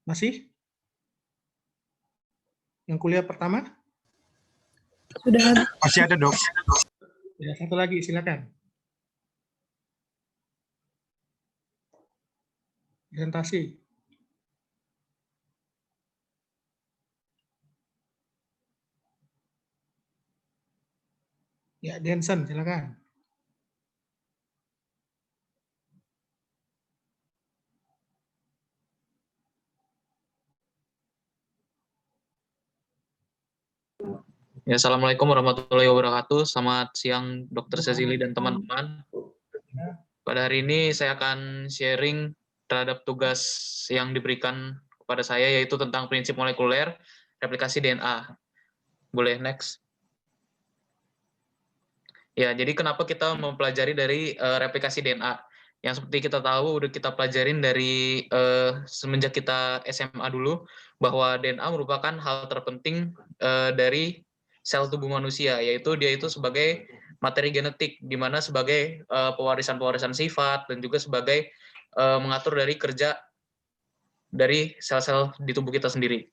Masih? Yang kuliah pertama? Sudah habis. Masih ada, Dok. Ya, satu lagi, silakan. Presentasi. Ya, Denson, silakan. Ya, Assalamualaikum warahmatullahi wabarakatuh. Selamat siang, Dr. Cecily dan teman-teman. Pada hari ini saya akan sharing terhadap tugas yang diberikan kepada saya, yaitu tentang prinsip molekuler replikasi DNA. Boleh next? Ya, jadi kenapa kita mempelajari dari replikasi DNA? Yang seperti kita tahu, udah kita pelajarin dari semenjak kita SMA dulu, bahwa DNA merupakan hal terpenting dari sel tubuh manusia, yaitu dia itu sebagai materi genetik, di mana sebagai pewarisan-pewarisan sifat, dan juga sebagai mengatur dari kerja dari sel-sel di tubuh kita sendiri.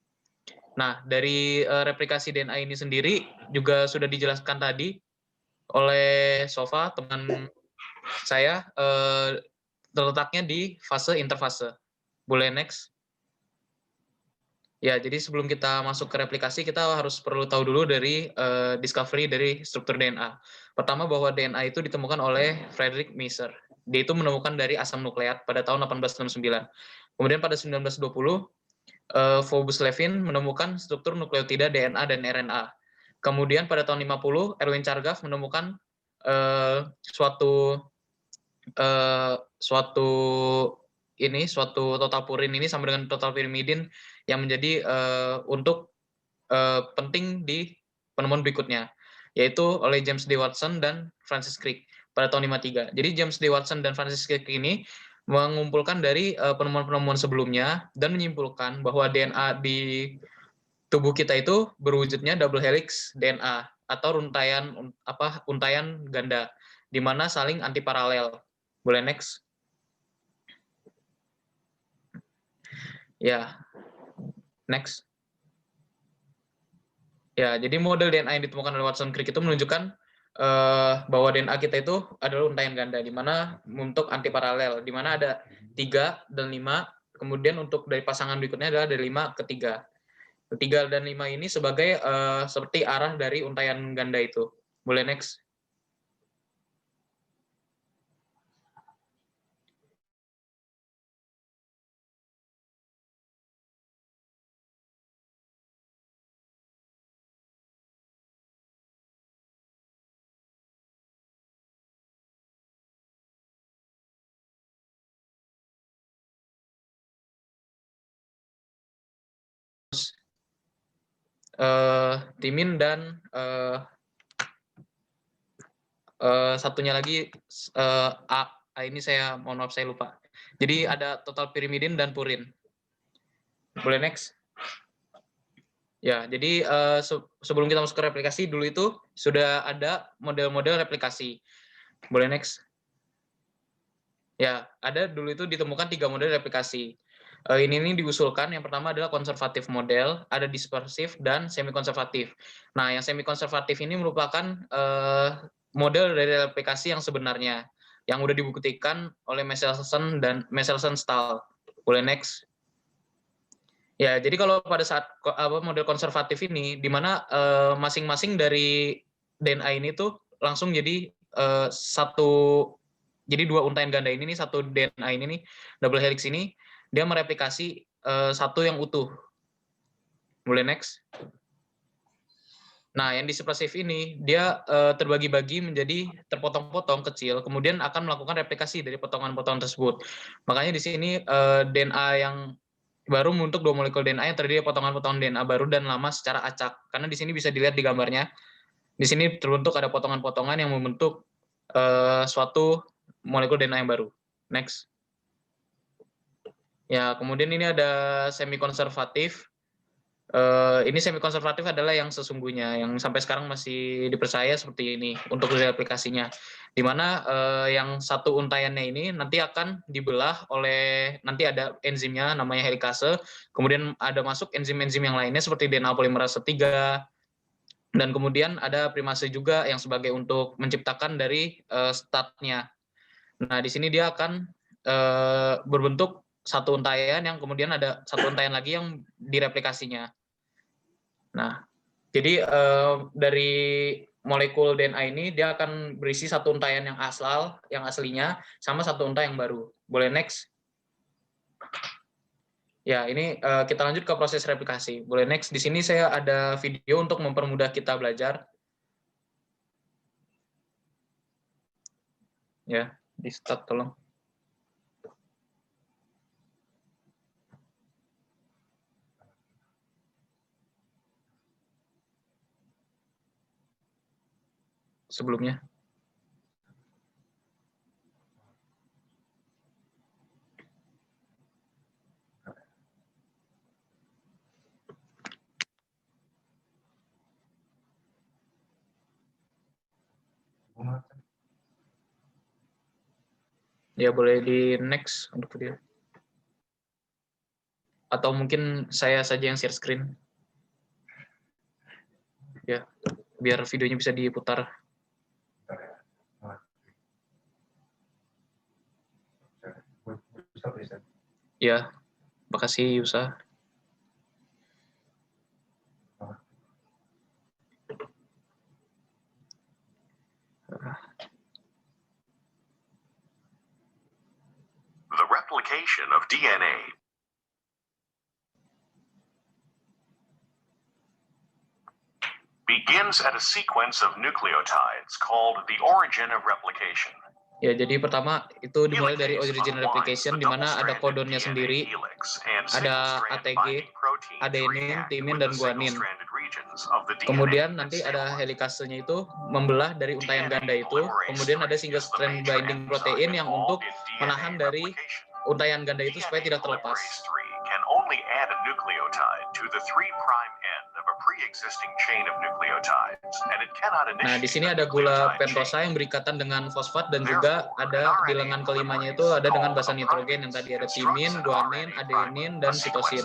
Nah, dari replikasi DNA ini sendiri juga sudah dijelaskan tadi oleh Sofa, teman saya, terletaknya di fase interfase. Boleh next? Ya, jadi sebelum kita masuk ke replikasi, kita harus perlu tahu dulu dari discovery dari struktur DNA. Pertama, bahwa DNA itu ditemukan oleh Frederick Miser. Dia itu menemukan dari asam nukleat pada tahun 1869. Kemudian pada 1920, Phobos Levin menemukan struktur nukleotida DNA dan RNA. Kemudian pada tahun 50, Erwin Chargaff menemukan suatu total purin ini sama dengan total pirimidin yang menjadi untuk penting di penemuan berikutnya, yaitu oleh James D. Watson dan Francis Crick pada tahun 53. Jadi James D. Watson dan Francis Crick ini mengumpulkan dari penemuan-penemuan sebelumnya dan menyimpulkan bahwa DNA di tubuh kita itu berwujudnya double helix DNA atau untaian ganda, di mana saling antiparalel. Boleh next? Ya, next. Ya, jadi model DNA yang ditemukan oleh Watson Crick itu menunjukkan bahwa DNA kita itu adalah untaian ganda, di mana untuk antiparalel, di mana ada 3 dan 5, kemudian untuk dari pasangan berikutnya adalah dari 5 ke 3. 3 dan 5 ini sebagai seperti arah dari untaian ganda itu. Boleh next? Timin dan satunya lagi A. Ini saya mohon maaf, saya lupa. Jadi ada total pirimidin dan purin. Boleh next? Ya, jadi sebelum kita masuk ke replikasi, dulu itu sudah ada model-model replikasi. Boleh next? Ya, ada dulu itu ditemukan 3 model replikasi. Ini diusulkan, yang pertama adalah konservatif model, ada dispersif, dan semi-konservatif. Nah, yang semi-konservatif ini merupakan model dari replikasi yang sebenarnya, yang sudah dibuktikan oleh Michelson dan Michelson-Stahl. Boleh next? Ya, jadi kalau pada saat model konservatif ini, di mana masing-masing dari DNA ini tuh langsung jadi jadi 2 untaian ganda ini nih, satu DNA ini nih, double helix ini, dia mereplikasi satu yang utuh. Boleh next? Nah, yang dispersif ini, dia terbagi-bagi menjadi terpotong-potong kecil, kemudian akan melakukan replikasi dari potongan-potongan tersebut. Makanya di sini DNA yang baru membentuk 2 molekul DNA yang terdiri dari potongan-potongan DNA baru dan lama secara acak. Karena di sini bisa dilihat di gambarnya, di sini terbentuk ada potongan-potongan yang membentuk suatu molekul DNA yang baru. Next. Ya, kemudian ini ada semi konservatif. Ini semi konservatif adalah yang sesungguhnya, yang sampai sekarang masih dipercaya seperti ini untuk replikasinya. Di mana yang satu untaiannya ini nanti akan dibelah oleh, nanti ada enzimnya namanya helikase, kemudian ada masuk enzim-enzim yang lainnya seperti DNA polimerase 3, dan kemudian ada primase juga yang sebagai untuk menciptakan dari startnya. Nah, di sini dia akan berbentuk satu untaian yang kemudian ada satu untaian lagi yang direplikasinya. Nah, jadi dari molekul DNA ini dia akan berisi satu untaian yang aslinya, sama satu untaian yang baru. Boleh next? Ya, ini kita lanjut ke proses replikasi. Boleh next? Di sini saya ada video untuk mempermudah kita belajar. Ya, di start tolong. Sebelumnya. Ya, boleh di next untuk video. Atau mungkin saya saja yang share screen. Ya, biar videonya bisa diputar. Ya, makasih Yusa. The replication of DNA begins at a sequence of nucleotides called the origin of replication. Ya, jadi pertama itu dimulai dari origin replication, di mana ada kodonnya sendiri, ada ATG, adenin, timin, dan guanin. Kemudian nanti ada helikasenya itu membelah dari untaian ganda itu, kemudian ada single strand binding protein yang untuk menahan dari untaian ganda itu supaya tidak terlepas. Nah, di sini ada gula pentosa yang berikatan dengan fosfat, dan juga ada di lengan kelimanya itu ada dengan basa nitrogen yang tadi ada timin, guanin, adenin, dan sitosin,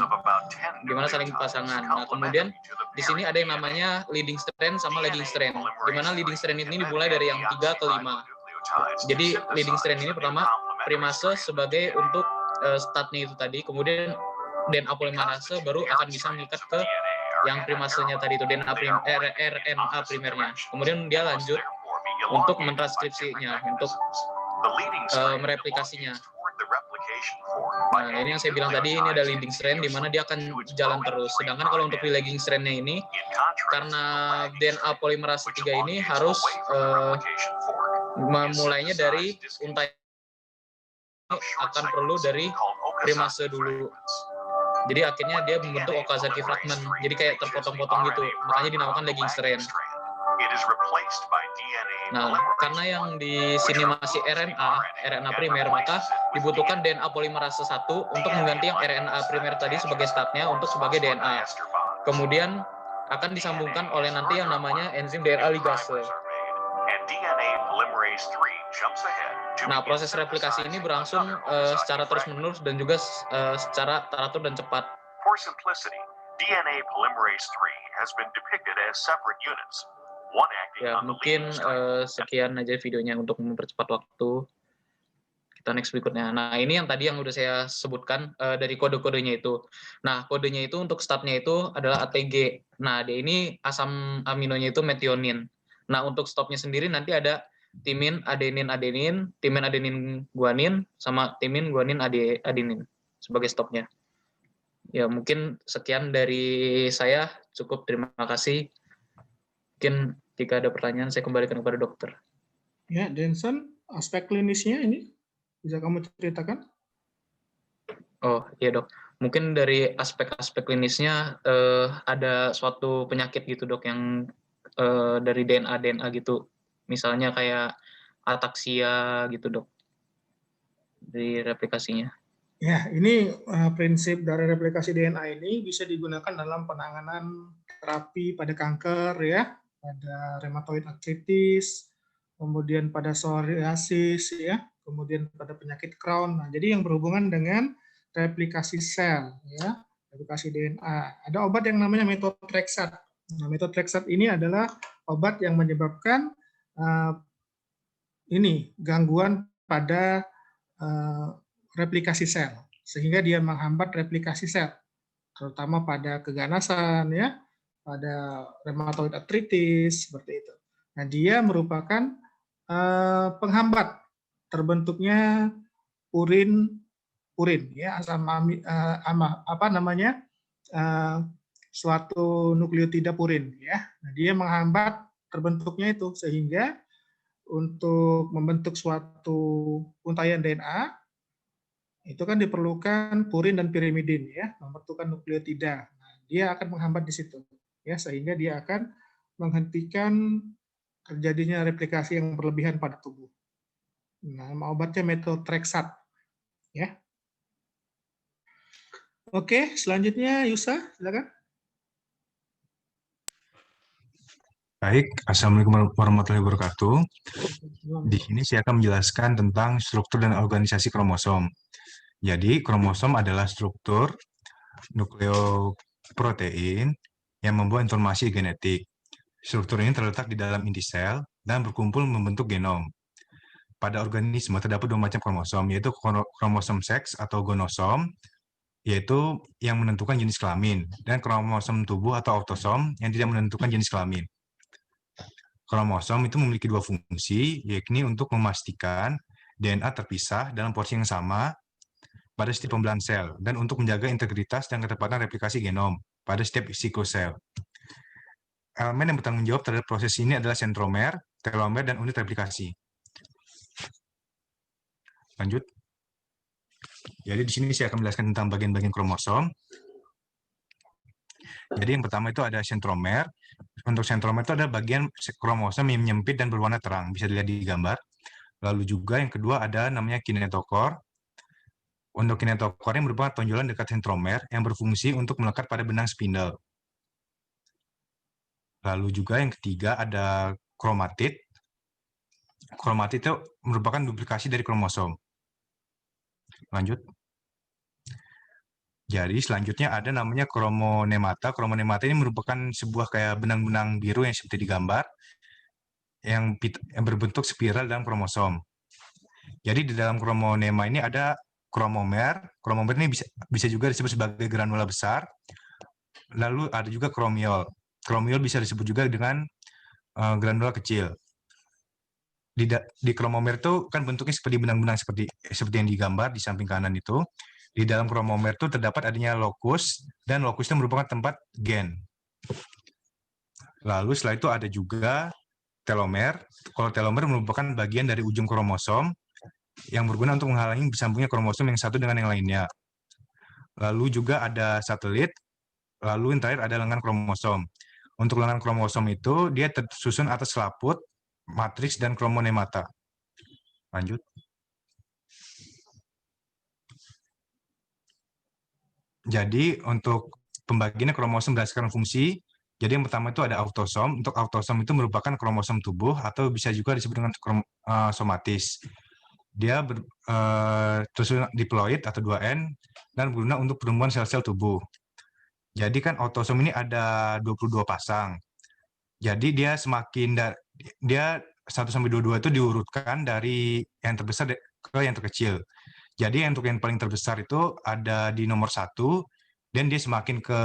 di mana saling pasangan. Nah, kemudian di sini ada yang namanya leading strand sama lagging strand, di mana leading strand ini dimulai dari yang 3 ke 5. Jadi leading strand ini pertama primase sebagai untuk startnya itu tadi, kemudian DNA polimerase baru akan bisa mengikat ke yang primasenya tadi itu RNA primernya. Kemudian dia lanjut untuk mentranskripsinya, untuk mereplikasinya. Nah, ini yang saya bilang tadi, ini ada leading strand di mana dia akan jalan terus. Sedangkan kalau untuk di lagging strandnya ini, karena DNA polimerase 3 ini harus memulainya dari untaian, akan perlu dari primase dulu. Jadi akhirnya dia membentuk Okazaki fragment, jadi kayak terpotong-potong gitu, makanya dinamakan lagging strand. Nah, karena yang di sini masih RNA primer, maka dibutuhkan DNA polimerase 1 untuk mengganti yang RNA primer tadi sebagai startnya untuk sebagai DNA. Kemudian akan disambungkan oleh nanti yang namanya enzim DNA ligase. Nah, proses replikasi ini berlangsung secara terus-menerus dan juga secara teratur dan cepat. For simplicity, DNA polymerase 3 has been depicted as separate units. One acting Ya, on the mungkin leading strand. sekian aja videonya untuk mempercepat waktu. Kita next berikutnya. Nah, ini yang tadi yang udah saya sebutkan dari kode-kodenya itu. Nah, kodenya itu untuk startnya itu adalah ATG. Nah, dia ini asam aminonya itu metionin. Nah, untuk stopnya sendiri nanti ada timin, adenin, timin, adenin, guanin, sama timin, guanin, adenin sebagai stopnya. Ya, mungkin sekian dari saya. Cukup, terima kasih. Mungkin jika ada pertanyaan, saya kembalikan kepada dokter. Ya, Denson, aspek klinisnya ini bisa kamu ceritakan? Oh, iya dok. Mungkin dari aspek-aspek klinisnya ada suatu penyakit gitu dok yang dari DNA gitu. Misalnya kayak ataksia gitu dok. Di replikasinya. Ya, ini prinsip dari replikasi DNA ini bisa digunakan dalam penanganan terapi pada kanker ya, pada rheumatoid arthritis, kemudian pada psoriasis ya, kemudian pada penyakit Crohn. Nah, jadi yang berhubungan dengan replikasi sel ya, replikasi DNA. Ada obat yang namanya methotrexate. Nah, methotrexate ini adalah obat yang menyebabkan ini gangguan pada replikasi sel, sehingga dia menghambat replikasi sel, terutama pada keganasan ya, pada rheumatoid arthritis seperti itu. Nah, dia merupakan penghambat terbentuknya urin ya, asam suatu nukleotida purin ya. Nah, dia menghambat terbentuknya itu, sehingga untuk membentuk suatu untayan DNA itu kan diperlukan purin dan pirimidin ya, membentukkan nukleotida. Nah, dia akan menghambat di situ ya, sehingga dia akan menghentikan terjadinya replikasi yang berlebihan pada tubuh. Nah, nama obatnya methotrexate ya. Oke, selanjutnya Yusa, silakan. Baik, Assalamualaikum warahmatullahi wabarakatuh. Di sini saya akan menjelaskan tentang struktur dan organisasi kromosom. Jadi, kromosom adalah struktur nukleoprotein yang membawa informasi genetik. Struktur ini terletak di dalam inti sel dan berkumpul membentuk genom. Pada organisme terdapat dua macam kromosom, yaitu kromosom seks atau gonosom, yaitu yang menentukan jenis kelamin, dan kromosom tubuh atau autosom yang tidak menentukan jenis kelamin. Kromosom itu memiliki dua fungsi, yakni untuk memastikan DNA terpisah dalam porsi yang sama pada setiap pembelahan sel, dan untuk menjaga integritas dan ketepatan replikasi genom pada setiap siklus sel. Elemen yang bertanggung jawab terhadap proses ini adalah sentromer, telomer, dan unit replikasi. Lanjut. Jadi di sini saya akan menjelaskan tentang bagian-bagian kromosom. Jadi yang pertama itu ada sentromer. Untuk sentromer itu ada bagian kromosom yang menyempit dan berwarna terang, bisa dilihat di gambar. Lalu juga yang kedua ada namanya kinetokor. Untuk kinetokor yang merupakan tonjolan dekat sentromer yang berfungsi untuk melekat pada benang spindle. Lalu juga yang ketiga ada kromatid. Kromatid itu merupakan duplikasi dari kromosom. Lanjut. Jadi selanjutnya ada namanya kromonemata. Kromonemata ini merupakan sebuah kayak benang-benang biru yang seperti di gambar, yang berbentuk spiral dalam kromosom. Jadi di dalam kromonema ini ada kromomer. Kromomer ini bisa juga disebut sebagai granula besar. Lalu ada juga kromiol. Kromiol bisa disebut juga dengan granula kecil. Di kromomer itu kan bentuknya seperti benang-benang seperti yang digambar di samping kanan itu. Di dalam kromomer itu terdapat adanya lokus, dan lokus itu merupakan tempat gen. Lalu setelah itu ada juga telomer. Kalau telomer merupakan bagian dari ujung kromosom yang berguna untuk menghalangi bersambungnya kromosom yang satu dengan yang lainnya. Lalu juga ada satelit. Lalu yang terakhir ada lengan kromosom. Untuk lengan kromosom itu dia tersusun atas selaput, matriks, dan kromonemata. Lanjut. Jadi untuk pembagian kromosom berdasarkan fungsi, jadi yang pertama itu ada autosom. Untuk autosom itu merupakan kromosom tubuh atau bisa juga disebut dengan somatis. Dia tersusun diploid atau 2N dan berguna untuk pertumbuhan sel-sel tubuh. Jadi kan autosom ini ada 22 pasang. Jadi dia dia 1 sampai 22 itu diurutkan dari yang terbesar ke yang terkecil. Jadi untuk yang paling terbesar itu ada di nomor 1, dan dia semakin ke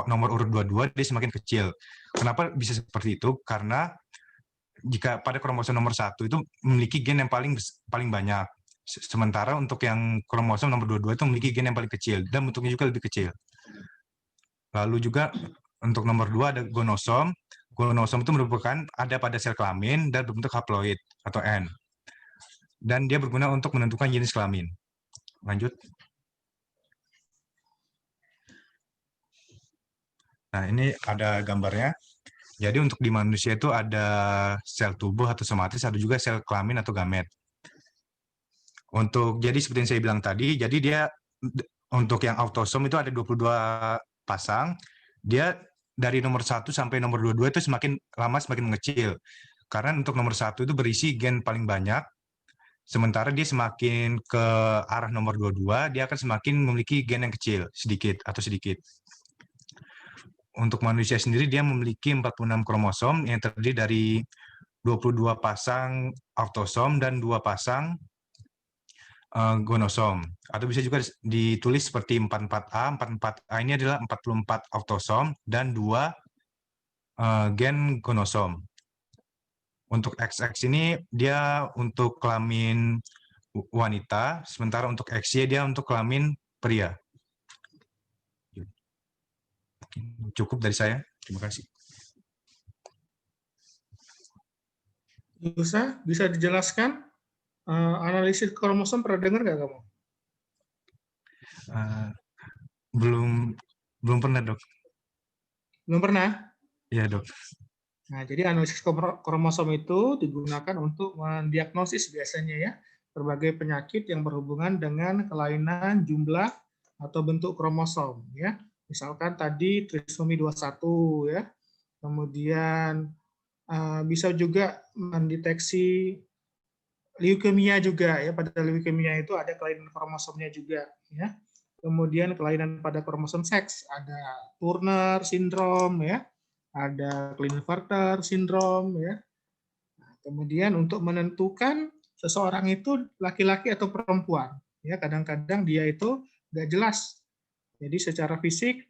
nomor urut 22, dia semakin kecil. Kenapa bisa seperti itu? Karena jika pada kromosom nomor 1 itu memiliki gen yang paling banyak. Sementara untuk yang kromosom nomor 22 itu memiliki gen yang paling kecil, dan bentuknya juga lebih kecil. Lalu juga untuk nomor 2 ada gonosom. Gonosom itu merupakan ada pada sel kelamin dan berbentuk haploid atau N. Dan dia berguna untuk menentukan jenis kelamin. Lanjut. Nah, ini ada gambarnya. Jadi untuk di manusia itu ada sel tubuh atau somatis, ada juga sel kelamin atau gamet. Jadi seperti yang saya bilang tadi, jadi dia untuk yang autosom itu ada 22 pasang. Dia dari nomor 1 sampai nomor 22 itu semakin lama semakin mengecil. Karena untuk nomor 1 itu berisi gen paling banyak, sementara dia semakin ke arah nomor 22, dia akan semakin memiliki gen yang kecil, sedikit. Untuk manusia sendiri dia memiliki 46 kromosom yang terdiri dari 22 pasang autosom dan 2 pasang gonosom. Atau bisa juga ditulis seperti 44A. 44A ini adalah 44 autosom dan 2 gen gonosom. Untuk XX ini dia untuk kelamin wanita, sementara untuk XY dia untuk kelamin pria. Cukup dari saya. Terima kasih. Bisa dijelaskan analisis kromosom, pernah dengar nggak kamu? Belum pernah, Dok. Belum pernah? Iya, Dok. Nah, jadi analisis kromosom itu digunakan untuk mendiagnosis biasanya ya berbagai penyakit yang berhubungan dengan kelainan jumlah atau bentuk kromosom ya. Misalkan tadi trisomi 21 ya. Kemudian bisa juga mendeteksi leukemia juga ya, pada leukemia itu ada kelainan kromosomnya juga ya. Kemudian kelainan pada kromosom seks, ada Turner syndrome ya, ada Klinefelter syndrome ya. Nah, kemudian untuk menentukan seseorang itu laki-laki atau perempuan ya, kadang-kadang dia itu nggak jelas. Jadi secara fisik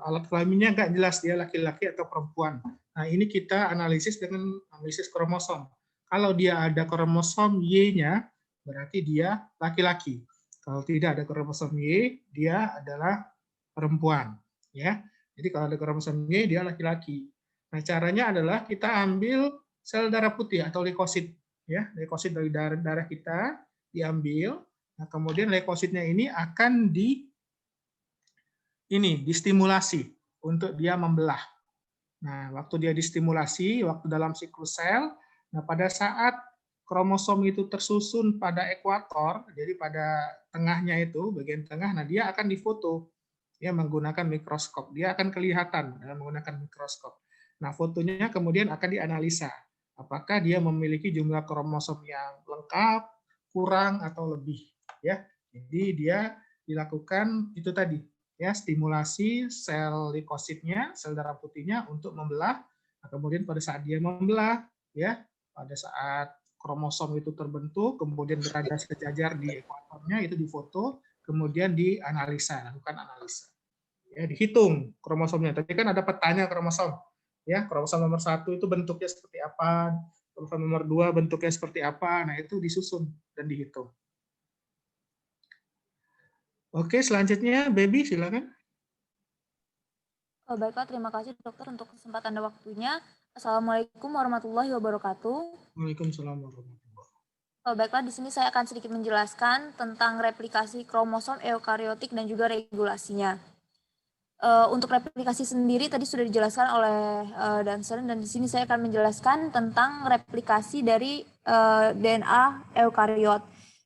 alat kelaminnya nggak jelas dia laki-laki atau perempuan. Nah, ini kita analisis dengan analisis kromosom. Kalau dia ada kromosom Y-nya, berarti dia laki-laki. Kalau tidak ada kromosom Y, dia adalah perempuan. Ya, jadi kalau ada kromosom Y, dia laki-laki. Nah, caranya adalah kita ambil sel darah putih atau leukosit. Ya, leukosit dari darah kita diambil. Nah, kemudian leukositnya ini akan distimulasi untuk dia membelah. Nah, waktu dia distimulasi, waktu dalam siklus sel, nah pada saat kromosom itu tersusun pada ekuator, jadi pada tengahnya itu, bagian tengah, nah dia akan difoto ya menggunakan mikroskop. Dia akan kelihatan menggunakan mikroskop. Nah, fotonya kemudian akan dianalisa. Apakah dia memiliki jumlah kromosom yang lengkap, kurang atau lebih ya. Jadi dia dilakukan itu tadi ya, stimulasi sel leukositnya, sel darah putihnya untuk membelah. Nah, kemudian pada saat dia membelah ya, pada saat kromosom itu terbentuk, kemudian berada sejajar di ekuatornya, itu difoto, kemudian dianalisa, lakukan analisa. Ya, dihitung kromosomnya. Tadi kan ada petanya kromosom. Ya, kromosom nomor 1 itu bentuknya seperti apa, kromosom nomor 2 bentuknya seperti apa. Nah, itu disusun dan dihitung. Oke, selanjutnya Baby silakan. Baiklah, terima kasih dokter untuk kesempatan dan waktunya. Assalamualaikum warahmatullahi wabarakatuh. Waalaikumsalam warahmatullahi wabarakatuh. Baiklah, di sini saya akan sedikit menjelaskan tentang replikasi kromosom eukariotik dan juga regulasinya. Untuk replikasi sendiri tadi sudah dijelaskan oleh Dansen, dan di sini saya akan menjelaskan tentang replikasi dari DNA eukariot.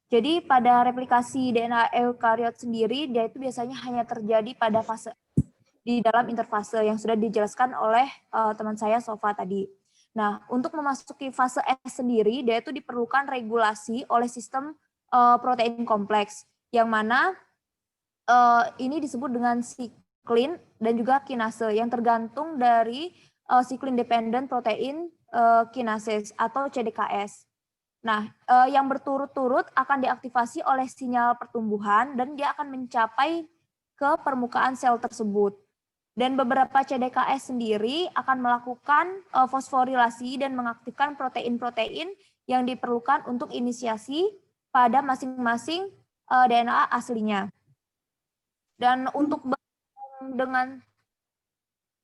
Jadi pada replikasi DNA eukariot sendiri, dia itu biasanya hanya terjadi pada fase di dalam interfase yang sudah dijelaskan oleh teman saya Sofa tadi. Nah, untuk memasuki fase S sendiri, dia itu diperlukan regulasi oleh sistem protein kompleks, yang mana ini disebut dengan siklin dan juga kinase, yang tergantung dari siklin dependent protein kinase atau CDKS. Nah, yang berturut-turut akan diaktifasi oleh sinyal pertumbuhan dan dia akan mencapai ke permukaan sel tersebut. Dan beberapa CDKS sendiri akan melakukan fosforilasi dan mengaktifkan protein-protein yang diperlukan untuk inisiasi pada masing-masing DNA aslinya. Dan untuk dengan,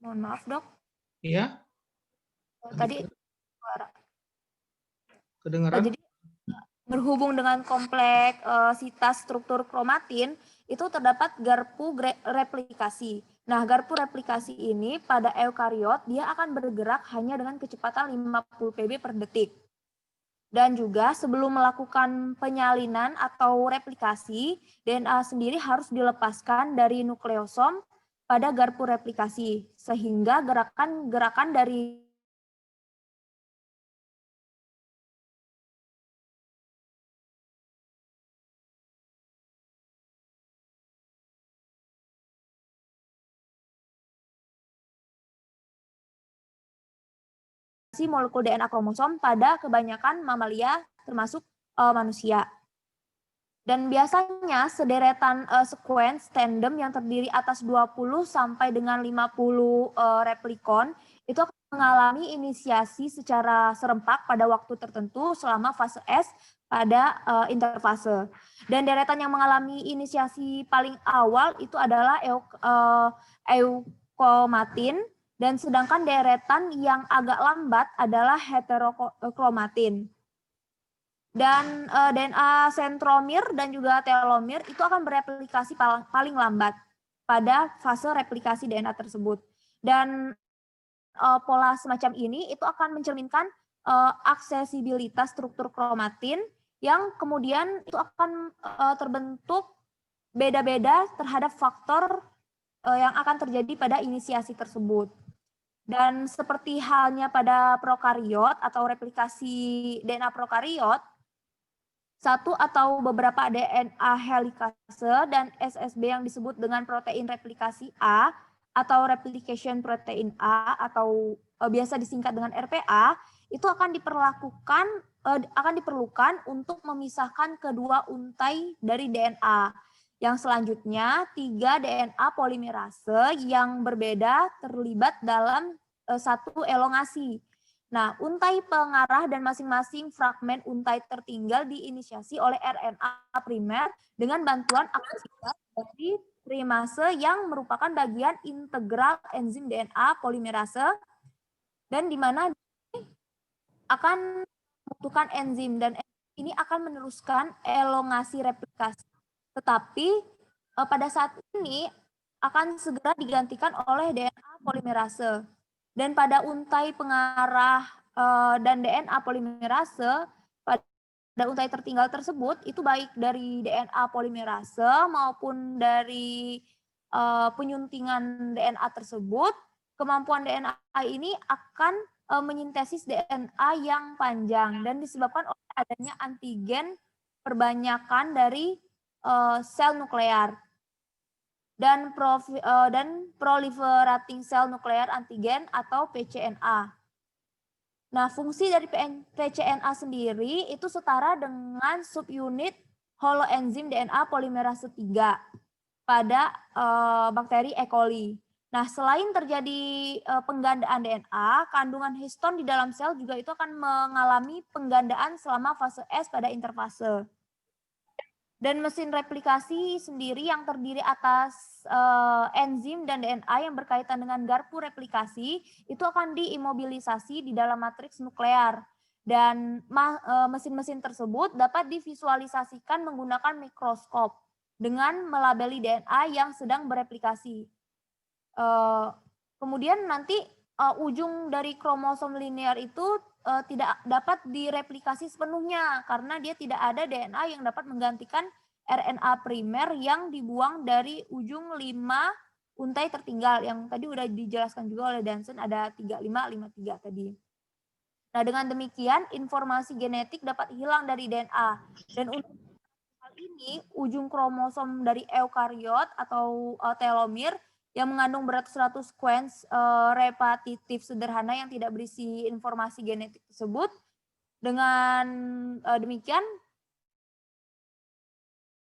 mohon maaf dok. Iya. Tadi kedengaran. Jadi berhubung dengan kompleksitas struktur kromatin, itu terdapat garpu replikasi. Nah, garpu replikasi ini pada eukariot dia akan bergerak hanya dengan kecepatan 50 Pb per detik. Dan juga sebelum melakukan penyalinan atau replikasi, DNA sendiri harus dilepaskan dari nukleosom pada garpu replikasi, sehingga gerakan-gerakan dari molekul DNA kromosom pada kebanyakan mamalia termasuk manusia. Dan biasanya sederetan sequence tandem yang terdiri atas 20 sampai dengan 50 replikon itu akan mengalami inisiasi secara serempak pada waktu tertentu selama fase S pada interfase. Dan deretan yang mengalami inisiasi paling awal itu adalah eukomatin, dan sedangkan deretan yang agak lambat adalah heterokromatin. Dan DNA sentromir dan juga telomir itu akan bereplikasi paling lambat pada fase replikasi DNA tersebut. Dan pola semacam ini itu akan mencerminkan aksesibilitas struktur kromatin yang kemudian itu akan terbentuk beda-beda terhadap faktor yang akan terjadi pada inisiasi tersebut. Dan seperti halnya pada prokariot atau replikasi DNA prokariot, satu atau beberapa DNA helikase dan SSB yang disebut dengan protein replikasi A atau replication protein A atau biasa disingkat dengan RPA, itu akan diperlukan untuk memisahkan kedua untai dari DNA. Yang selanjutnya, 3 DNA polimerase yang berbeda terlibat dalam satu elongasi. Nah, untai pengarah dan masing-masing fragmen untai tertinggal diinisiasi oleh RNA primer dengan bantuan aktivitas dari trimase yang merupakan bagian integral enzim DNA polimerase, dan di mana akan membutuhkan enzim, dan ini akan meneruskan elongasi replikasi. Tetapi pada saat ini akan segera digantikan oleh DNA polimerase. Dan pada untai pengarah dan DNA polimerase, pada untai tertinggal tersebut, itu baik dari DNA polimerase maupun dari penyuntingan DNA tersebut, kemampuan DNA ini akan menyintesis DNA yang panjang dan disebabkan oleh adanya antigen perbanyakan dari sel nuklear dan proliferating cell nuclear antigen atau PCNA. Nah, fungsi dari PCNA sendiri itu setara dengan subunit holoenzim DNA polimerase 3 pada bakteri E. coli. Nah, selain terjadi penggandaan DNA, kandungan histon di dalam sel juga itu akan mengalami penggandaan selama fase S pada interfase. Dan mesin replikasi sendiri yang terdiri atas enzim dan DNA yang berkaitan dengan garpu replikasi itu akan diimobilisasi di dalam matriks nuklear. Dan mesin-mesin tersebut dapat divisualisasikan menggunakan mikroskop dengan melabeli DNA yang sedang bereplikasi. Kemudian nanti ujung dari kromosom linear itu tidak dapat direplikasi sepenuhnya karena dia tidak ada DNA yang dapat menggantikan RNA primer yang dibuang dari ujung 5 untai tertinggal yang tadi udah dijelaskan juga oleh Dansen, ada 3553 tadi. Nah, dengan demikian informasi genetik dapat hilang dari DNA. Dan untuk hal ini ujung kromosom dari eukariot atau telomir yang mengandung beratus-ratus sequence repetitif sederhana yang tidak berisi informasi genetik tersebut. Dengan demikian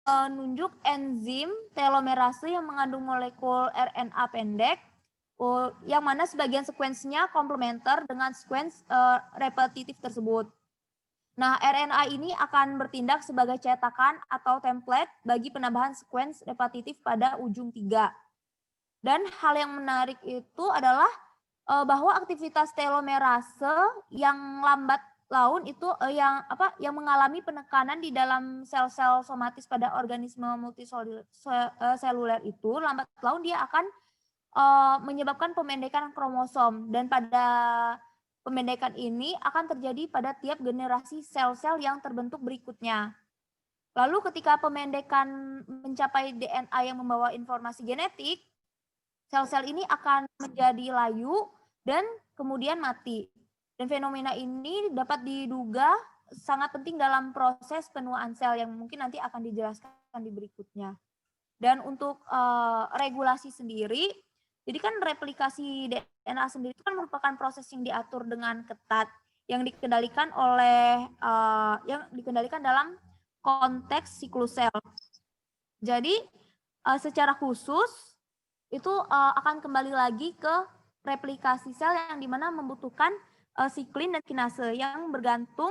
menunjuk enzim telomerase yang mengandung molekul RNA pendek, yang mana sebagian sekuensinya komplementer dengan sekuens repetitif tersebut. Nah, RNA ini akan bertindak sebagai cetakan atau template bagi penambahan sekuens repetitif pada ujung 3. Dan hal yang menarik itu adalah bahwa aktivitas telomerase yang lambat laun itu yang mengalami penekanan di dalam sel-sel somatis pada organisme multiseluler itu lambat laun dia akan menyebabkan pemendekan kromosom, dan pada Pemendekan ini akan terjadi pada tiap generasi sel-sel yang terbentuk berikutnya. Lalu ketika pemendekan mencapai DNA yang membawa informasi genetik, sel-sel ini akan menjadi layu dan kemudian mati. Dan fenomena ini dapat diduga sangat penting dalam proses penuaan sel yang mungkin nanti akan dijelaskan di berikutnya. Dan untuk regulasi sendiri, jadi kan replikasi DNA sendiri itu kan merupakan proses yang diatur dengan ketat, yang dikendalikan dalam konteks siklus sel. Jadi secara khusus itu akan kembali lagi ke replikasi sel yang dimana membutuhkan siklin dan kinase yang bergantung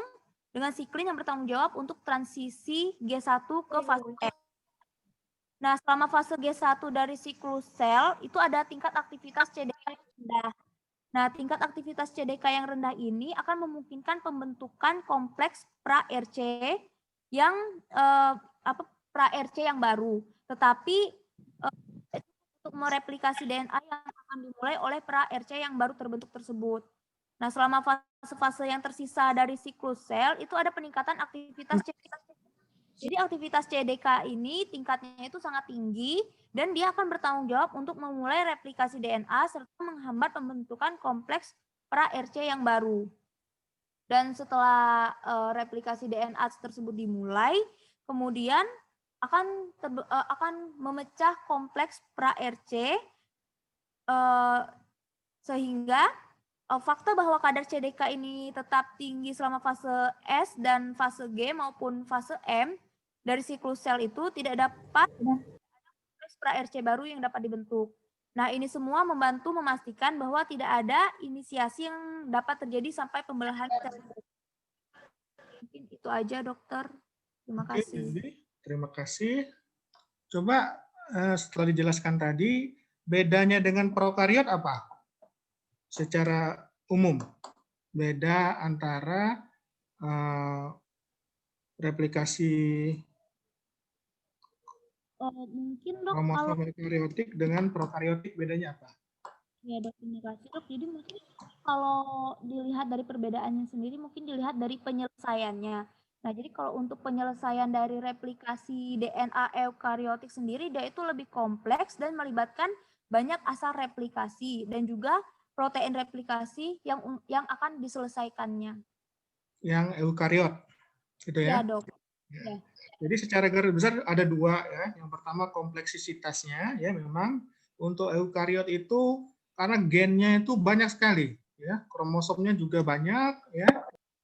dengan siklin yang bertanggung jawab untuk transisi G1 ke fase M. Nah, selama fase G1 dari siklus sel, itu ada tingkat aktivitas CDK yang rendah. Nah, tingkat aktivitas CDK yang rendah ini akan memungkinkan pembentukan kompleks pra-RC yang pra-RC yang baru. Tetapi untuk mereplikasi DNA yang akan dimulai oleh pra-RC yang baru terbentuk tersebut. Nah, selama fase-fase yang tersisa dari siklus sel, itu ada peningkatan aktivitas CDK. Jadi aktivitas CDK ini tingkatnya itu sangat tinggi dan dia akan bertanggung jawab untuk memulai replikasi DNA serta menghambat pembentukan kompleks pra-RC yang baru. Dan setelah replikasi DNA tersebut dimulai, kemudian akan memecah kompleks pra-RC sehingga fakta bahwa kadar CDK ini tetap tinggi selama fase S dan fase G maupun fase M dari siklus sel itu tidak dapat pra-RC baru yang dapat dibentuk. Nah, ini semua membantu memastikan bahwa tidak ada inisiasi yang dapat terjadi sampai pembelahan sel. Mungkin itu aja, Dokter. Terima kasih. Terima kasih. Coba setelah dijelaskan tadi, bedanya dengan prokariot apa? Secara umum, beda antara replikasi mungkin Dok, kromosom eukariotik dengan prokariotik bedanya apa? Ya Dok, terima kasih Dok. Jadi mungkin kalau dilihat dari perbedaannya sendiri, mungkin dilihat dari penyelesaiannya. Nah, jadi kalau untuk penyelesaian dari replikasi DNA eukariotik sendiri, dia itu lebih kompleks dan melibatkan banyak asal replikasi dan juga protein replikasi yang akan diselesaikannya. Yang eukariot, gitu ya? Ya Dok. Ya. Jadi secara garis besar ada dua ya. Yang pertama kompleksitasnya ya, memang untuk eukariot itu karena gennya itu banyak sekali ya, kromosomnya juga banyak ya.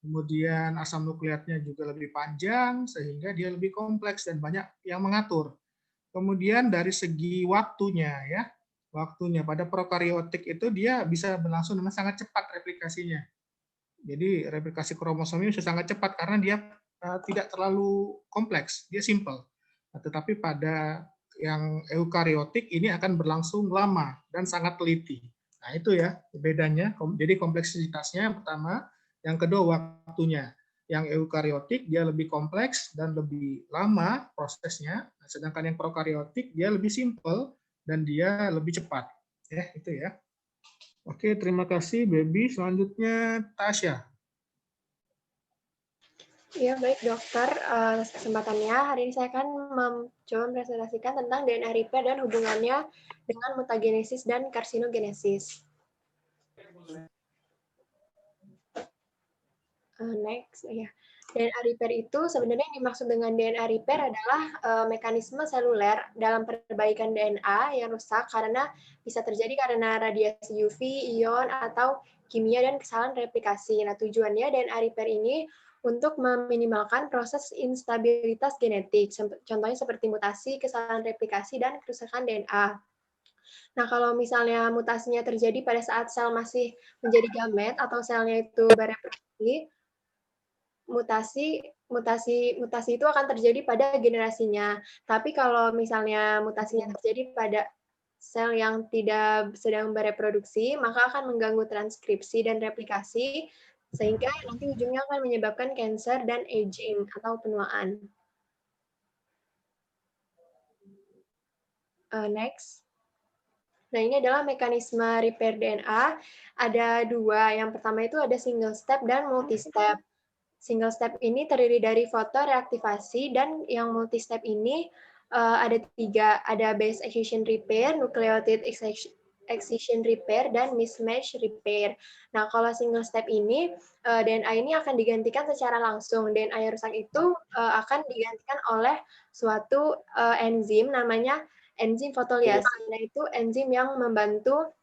Kemudian asam nukleatnya juga lebih panjang sehingga dia lebih kompleks dan banyak yang mengatur. Kemudian dari segi waktunya ya, waktunya pada prokariotik itu dia bisa berlangsung dengan sangat cepat replikasinya. Jadi replikasi kromosom ini sangat cepat karena dia tidak terlalu kompleks, dia simple. Nah, tetapi pada yang eukariotik ini akan berlangsung lama dan sangat teliti. Nah, itu ya bedanya. Jadi kompleksitasnya yang pertama, yang kedua waktunya. Yang eukariotik dia lebih kompleks dan lebih lama prosesnya, sedangkan yang prokariotik dia lebih simple dan dia lebih cepat. Ya, itu ya. Oke, terima kasih Baby. Selanjutnya Tasya. Ya, baik dokter. Atas kesempatannya, hari ini saya akan mencoba mempresentasikan tentang DNA repair dan hubungannya dengan mutagenesis dan karsinogenesis. Next, ya. DNA repair itu sebenarnya yang dimaksud dengan DNA repair adalah mekanisme seluler dalam perbaikan DNA yang rusak karena bisa terjadi karena radiasi UV, ion, atau kimia dan kesalahan replikasi. Nah, tujuannya DNA repair ini untuk meminimalkan proses instabilitas genetik, contohnya seperti mutasi, kesalahan replikasi, dan kerusakan DNA. Nah, kalau misalnya mutasinya terjadi pada saat sel masih menjadi gamet atau selnya itu bereproduksi, mutasi itu akan terjadi pada generasinya. Tapi kalau misalnya mutasinya terjadi pada sel yang tidak sedang bereproduksi, maka akan mengganggu transkripsi dan replikasi, sehingga nanti ujungnya akan menyebabkan kanker dan aging atau penuaan. Next. Nah, ini adalah mekanisme repair DNA. Ada dua. Yang pertama itu ada single step dan multi step. Single step ini terdiri dari foto reaktivasi, dan yang multi step ini ada tiga. Ada base excision repair, nucleotide excision repair, dan mismatch repair. Nah, kalau single step ini, DNA ini akan digantikan secara langsung. DNA yang rusak itu akan digantikan oleh suatu enzim namanya enzim fotoliase. Nah, itu enzim yang membantu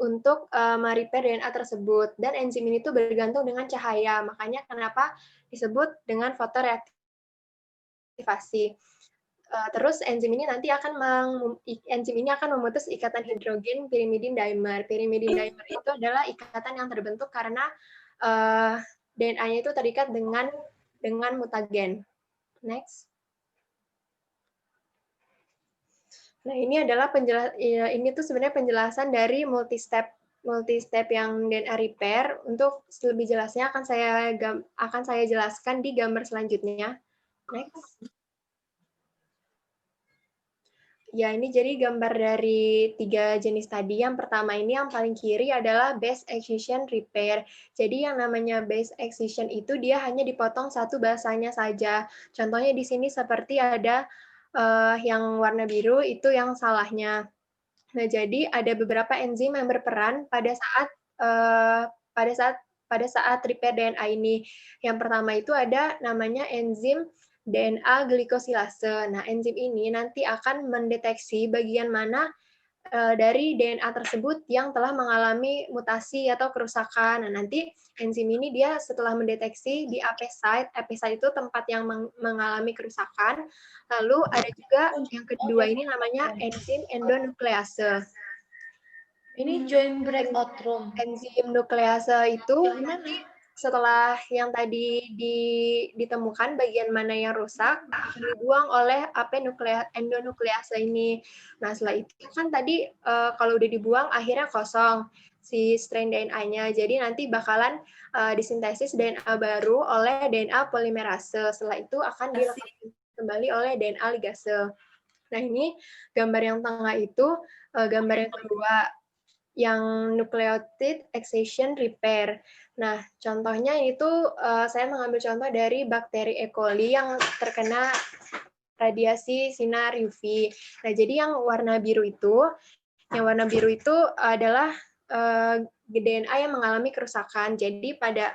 untuk merepair DNA tersebut. Dan enzim ini tuh bergantung dengan cahaya. Makanya kenapa disebut dengan fotoreaktivasi. Terus enzim ini nanti akan memutus ikatan hidrogen pirimidin dimer. Pirimidin dimer itu adalah ikatan yang terbentuk karena DNA-nya itu terikat dengan mutagen. Next. Nah, ini adalah ini tuh sebenarnya penjelasan dari multi step yang DNA repair. Untuk lebih jelasnya akan saya jelaskan di gambar selanjutnya. Next. Ya, ini jadi gambar dari 3 jenis tadi. Yang pertama ini yang paling kiri adalah base excision repair. Jadi yang namanya base excision itu dia hanya dipotong satu basanya saja. Contohnya di sini seperti ada yang warna biru itu yang salahnya. Nah, jadi ada beberapa enzim yang berperan pada saat repair DNA ini. Yang pertama itu ada namanya enzim DNA glikosilase. Nah, enzim ini nanti akan mendeteksi bagian mana dari DNA tersebut yang telah mengalami mutasi atau kerusakan. Nah, nanti enzim ini dia setelah mendeteksi di apesite itu tempat yang mengalami kerusakan. Lalu ada juga yang kedua ini namanya enzim endonuklease. Ini join breakout room. Enzim nuklease itu setelah yang tadi ditemukan bagian mana yang rusak, akan dibuang oleh endonuklease ini. Nah, setelah itu kan tadi kalau udah dibuang akhirnya kosong si strain DNA-nya. Jadi nanti bakalan disintesis DNA baru oleh DNA polimerase. Setelah itu akan dilengkapi kembali oleh DNA ligase. Nah, ini gambar yang tengah itu gambar yang kedua, yang nucleotide excision repair. Nah, contohnya itu saya mengambil contoh dari bakteri E. coli yang terkena radiasi sinar UV. Nah, jadi yang warna biru itu adalah DNA yang mengalami kerusakan. Jadi pada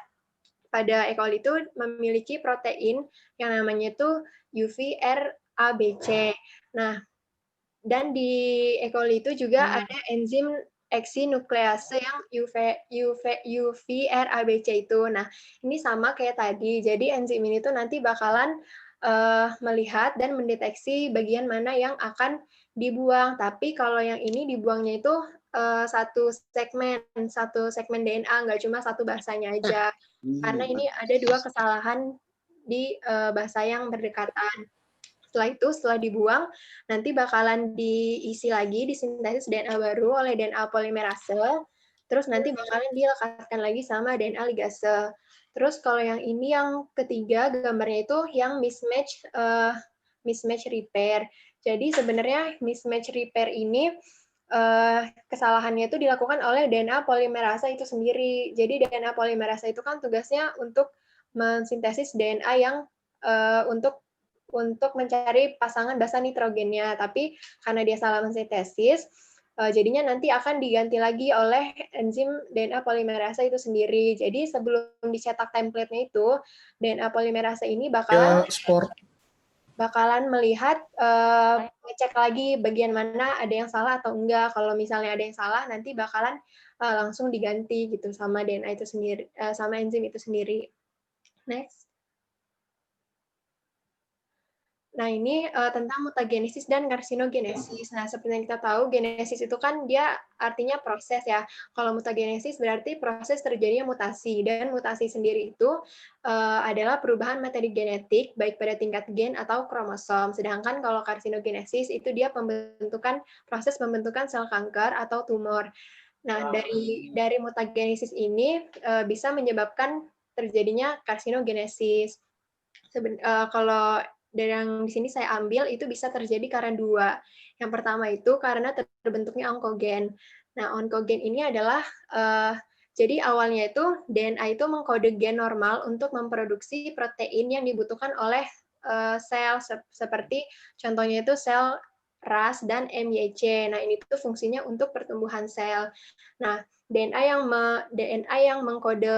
E. coli itu memiliki protein yang namanya itu UVRABC. Nah, dan di E. coli itu juga ada enzim eksinuklease yang UVRABC itu. Nah, ini sama kayak tadi. Jadi enzim ini tuh nanti bakalan melihat dan mendeteksi bagian mana yang akan dibuang. Tapi kalau yang ini dibuangnya itu satu segmen DNA, nggak cuma satu bahasanya aja. Karena ini ada dua kesalahan di bahasa yang berdekatan. Setelah dibuang, nanti bakalan diisi lagi, disintesis DNA baru oleh DNA polimerase, terus nanti bakalan dilekatkan lagi sama DNA ligase. Terus kalau yang ini yang ketiga, gambarnya itu yang mismatch repair. Jadi sebenarnya mismatch repair ini kesalahannya itu dilakukan oleh DNA polimerase itu sendiri. Jadi DNA polimerase itu kan tugasnya untuk mensintesis DNA yang untuk mencari pasangan basa nitrogennya, tapi karena dia salah mensintesis, jadinya nanti akan diganti lagi oleh enzim DNA polimerase itu sendiri. Jadi sebelum dicetak template-nya itu, DNA polimerase ini bakalan melihat, ngecek lagi bagian mana ada yang salah atau enggak. Kalau misalnya ada yang salah, nanti bakalan langsung diganti gitu sama DNA itu sendiri, sama enzim itu sendiri. Next. Nah, ini tentang mutagenesis dan karsinogenesis. Nah, seperti yang kita tahu, genesis itu kan dia artinya proses ya. Kalau mutagenesis berarti proses terjadinya mutasi. Dan mutasi sendiri itu adalah perubahan materi genetik, baik pada tingkat gen atau kromosom. Sedangkan kalau karsinogenesis itu dia proses pembentukan sel kanker atau tumor. Nah, dari mutagenesis ini bisa menyebabkan terjadinya karsinogenesis. Kalau dari yang di sini saya ambil itu bisa terjadi karena dua. Yang pertama itu karena terbentuknya onkogen. Nah, onkogen ini adalah jadi awalnya itu DNA itu mengkode gen normal untuk memproduksi protein yang dibutuhkan oleh sel seperti contohnya itu sel RAS dan MYC. Nah, ini tuh fungsinya untuk pertumbuhan sel. Nah, DNA yang mengkode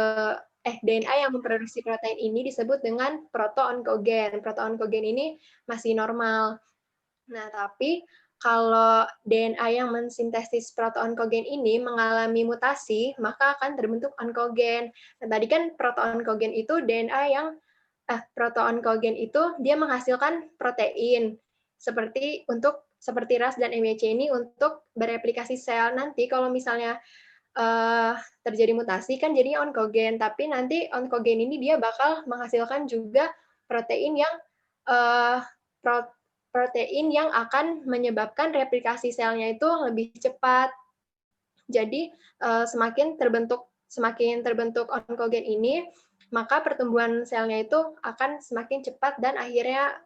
DNA yang memproduksi protein ini disebut dengan proto-onkogen. Proto-onkogen ini masih normal. Nah, tapi kalau DNA yang mensintesis proto-onkogen ini mengalami mutasi, maka akan terbentuk onkogen. Nah, tadi kan proto-onkogen itu proto-onkogen itu dia menghasilkan protein seperti RAS dan MYC ini untuk bereplikasi sel. Nanti kalau misalnya terjadi mutasi kan jadi onkogen, tapi nanti onkogen ini dia bakal menghasilkan juga protein yang akan menyebabkan replikasi selnya itu lebih cepat. Jadi semakin terbentuk onkogen ini, maka pertumbuhan selnya itu akan semakin cepat dan akhirnya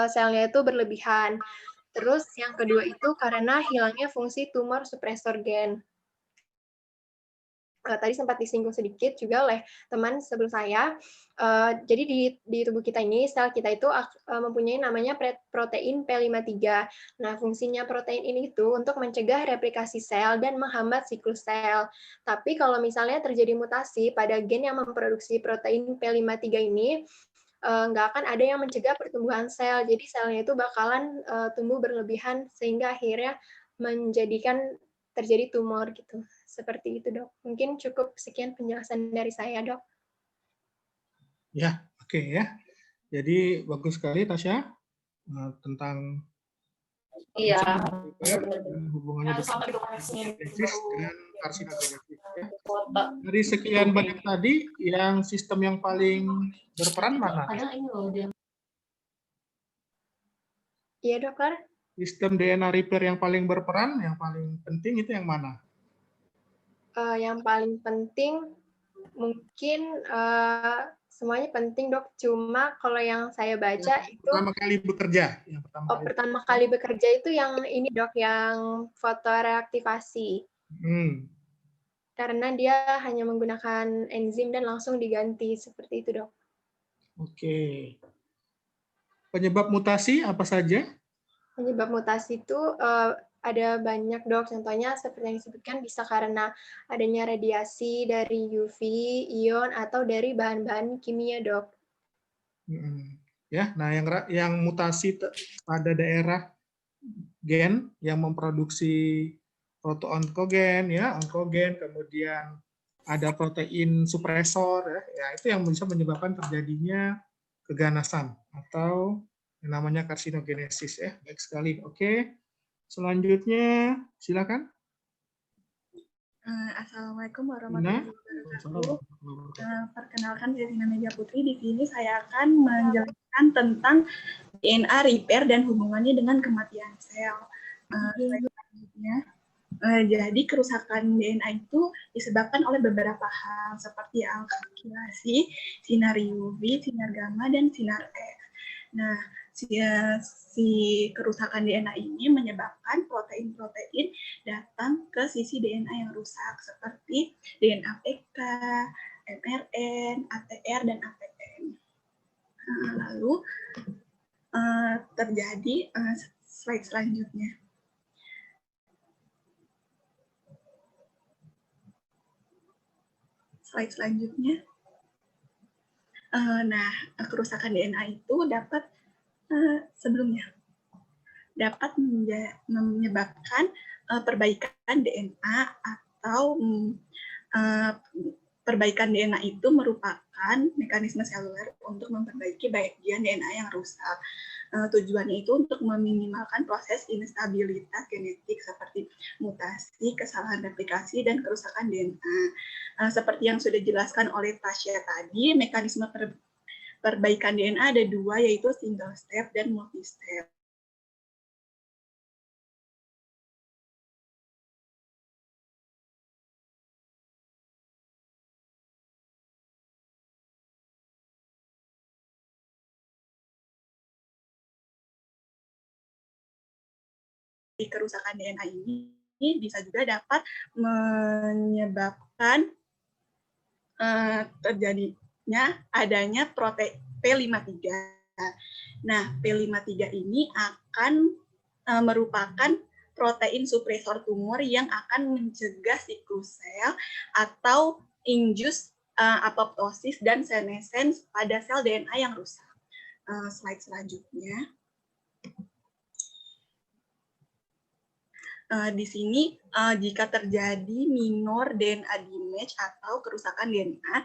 selnya itu berlebihan. Terus yang kedua itu karena hilangnya fungsi tumor suppressor gen. Tadi sempat disinggung sedikit juga oleh teman sebelum saya. Jadi di tubuh kita ini, sel kita itu mempunyai namanya protein P53. Nah, fungsinya protein ini itu untuk mencegah replikasi sel dan menghambat siklus sel. Tapi kalau misalnya terjadi mutasi pada gen yang memproduksi protein P53 ini, nggak akan ada yang mencegah pertumbuhan sel. Jadi selnya itu bakalan tumbuh berlebihan sehingga akhirnya menjadikan terjadi tumor gitu. Seperti itu, Dok. Mungkin cukup sekian penjelasan dari saya, Dok. Ya, oke ya. Jadi bagus sekali Tasya tentang Iya. dan hubungannya dengan genesis dan karsinogenesis. Ya. Dari sekian banyak tadi, yang sistem yang paling berperan mana? Iya, Dokter. Sistem DNA repair yang paling berperan, yang paling penting itu yang mana? Yang paling penting mungkin semuanya penting, Dok. Cuma kalau yang saya baca yang pertama kali bekerja. Pertama kali bekerja itu yang ini, Dok, yang fotoreaktivasi. Karena dia hanya menggunakan enzim dan langsung diganti seperti itu, Dok. Oke. Penyebab mutasi apa saja? Penyebab mutasi itu ada banyak, Dok. Contohnya seperti yang disebutkan bisa karena adanya radiasi dari UV, ion, atau dari bahan-bahan kimia, Dok. Ya, nah yang mutasi pada daerah gen yang memproduksi proto-onkogen, ya, onkogen, kemudian ada protein supresor, ya, itu yang bisa menyebabkan terjadinya keganasan atau yang namanya karsinogenesis, ya. Baik sekali. Oke. Selanjutnya, silakan. Assalamualaikum warahmatullahi wabarakatuh. Perkenalkan, saya Tina Media Putri. Di sini saya akan menjelaskan tentang DNA repair dan hubungannya dengan kematian sel. Selanjutnya, jadi kerusakan DNA itu disebabkan oleh beberapa hal seperti alkilasi, sinar UV, sinar gamma, dan sinar X. Nah, si kerusakan DNA ini menyebabkan protein-protein datang ke sisi DNA yang rusak seperti DNA PK, mRN, ATR, dan ATN. Lalu terjadi slide selanjutnya. Slide selanjutnya. Nah, kerusakan DNA itu dapat menyebabkan perbaikan DNA atau perbaikan DNA itu merupakan mekanisme seluler untuk memperbaiki bagian DNA yang rusak. Tujuannya itu untuk meminimalkan proses instabilitas genetik seperti mutasi, kesalahan replikasi, dan kerusakan DNA. Seperti yang sudah dijelaskan oleh Tasya tadi, mekanisme perbaikan DNA ada dua, yaitu single step dan multi step. kerusakan DNA ini bisa juga dapat menyebabkan terjadinya adanya protein P53. Nah, P53 ini akan merupakan protein supresor tumor yang akan mencegah siklus sel atau induce apoptosis dan senescence pada sel DNA yang rusak. Slide selanjutnya. Di sini jika terjadi minor DNA damage atau kerusakan DNA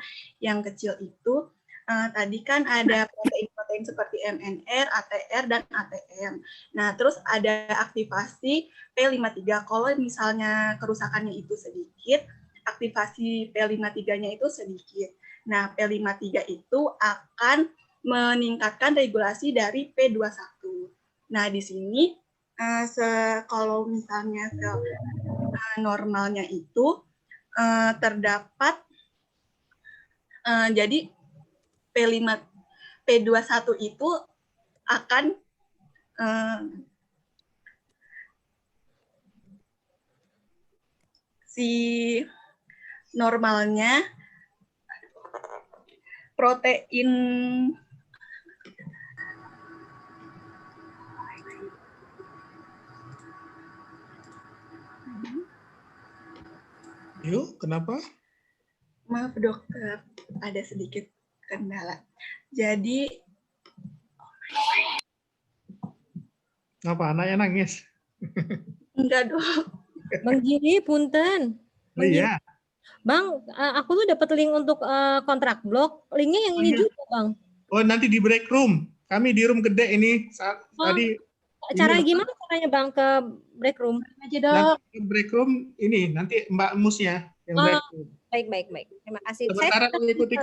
yang kecil itu, tadi kan ada protein-protein seperti MNR, ATR, dan ATM. Nah, terus ada aktivasi P53. Kalau misalnya kerusakannya itu sedikit, aktivasi P53-nya itu sedikit. Nah, P53 itu akan meningkatkan regulasi dari P21. Nah, di sini kalau misalnya sel normalnya itu terdapat jadi P21 itu akan si normalnya protein Yuk, kenapa? maaf dokter, ada sedikit kendala. Jadi Apa anaknya nangis? enggak dok. Bang Jiri, punten. Oh iya. Bang, aku tuh dapat link untuk kontrak blok. Linknya yang ini juga, Bang. Oh, nanti di break room. Kami di room gede ini. Tadi. Cara gimana caranya, Bang, ke break room? Aja dok. Nanti break room ini nanti Mbak Musnya yang break room. Baik. Terima kasih. Sementara mengikuti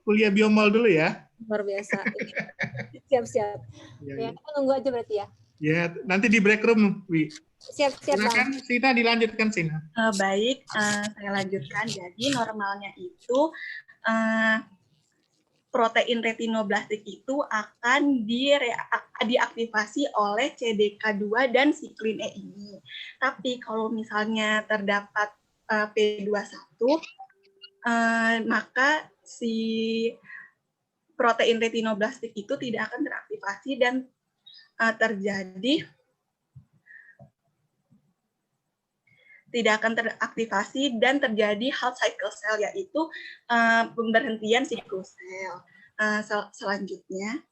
kuliah biomol dulu ya. Luar biasa. Siap. Ya, kita nunggu aja berarti ya. Ya, nanti di break room, Wi. Siap, Silakan, Bang. Sina, dilanjutkan, Sina. Baik, saya lanjutkan. Jadi normalnya itu protein retinoblastik itu akan diaktifasi oleh CDK2 dan siklin E ini. Tapi kalau misalnya terdapat P21, maka si protein retinoblastik itu tidak akan teraktivasi dan tidak akan teraktivasi dan terjadi halt cycle cell, yaitu pemberhentian siklus sel. Selanjutnya,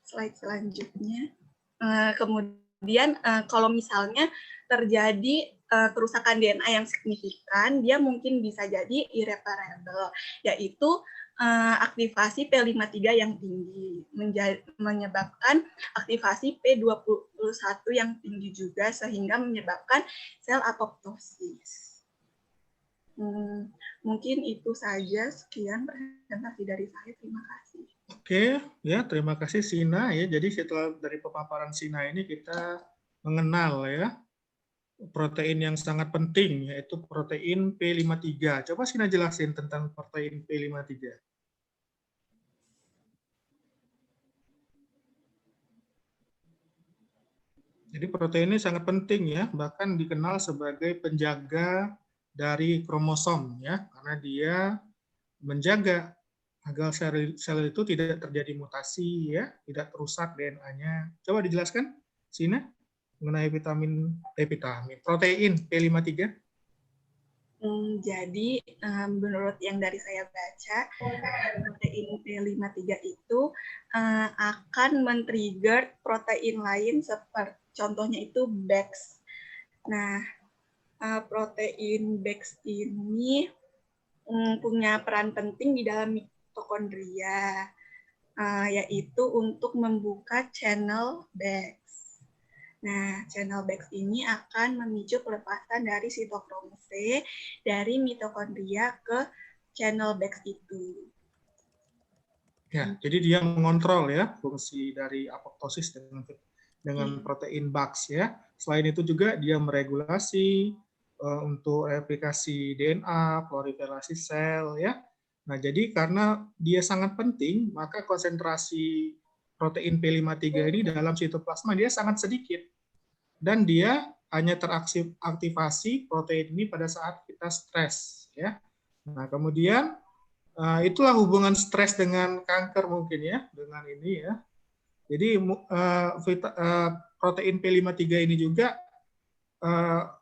slide selanjutnya. Kemudian kalau misalnya terjadi kerusakan DNA yang signifikan, dia mungkin bisa jadi irreparable, yaitu aktivasi P53 yang tinggi, menyebabkan aktivasi P21 yang tinggi juga, sehingga menyebabkan sel apoptosis. Mungkin itu saja, sekian presentasi dari saya, terima kasih. Oke, ya terima kasih Sina ya. Jadi setelah dari pemaparan Sina ini kita mengenal ya protein yang sangat penting, yaitu protein P53. Coba Sina jelasin tentang protein P53. Jadi protein ini sangat penting ya, bahkan dikenal sebagai penjaga dari kromosom ya, karena dia menjaga agar sel itu tidak terjadi mutasi ya, tidak rusak DNA-nya. Coba dijelaskan, Sina, mengenai protein P53. Jadi menurut yang dari saya baca, protein P53 itu akan men-trigger protein lain seperti contohnya itu BEX. Nah, protein BEX ini punya peran penting di dalam mitokondria, yaitu untuk membuka channel BEX. Nah, channel BEX ini akan memicu pelepasan dari sitokrom C dari mitokondria ke channel BEX itu. Ya, jadi dia mengontrol ya fungsi dari apoptosis dengan protein BAX ya. Selain itu juga dia meregulasi untuk replikasi DNA, proliferasi sel ya. Nah, jadi karena dia sangat penting, maka konsentrasi protein P53 ini dalam sitoplasma dia sangat sedikit. Dan dia hanya teraktivasi protein ini pada saat kita stres. Ya. Nah, kemudian itulah hubungan stres dengan kanker mungkin ya, dengan ini ya. Jadi protein P53 ini juga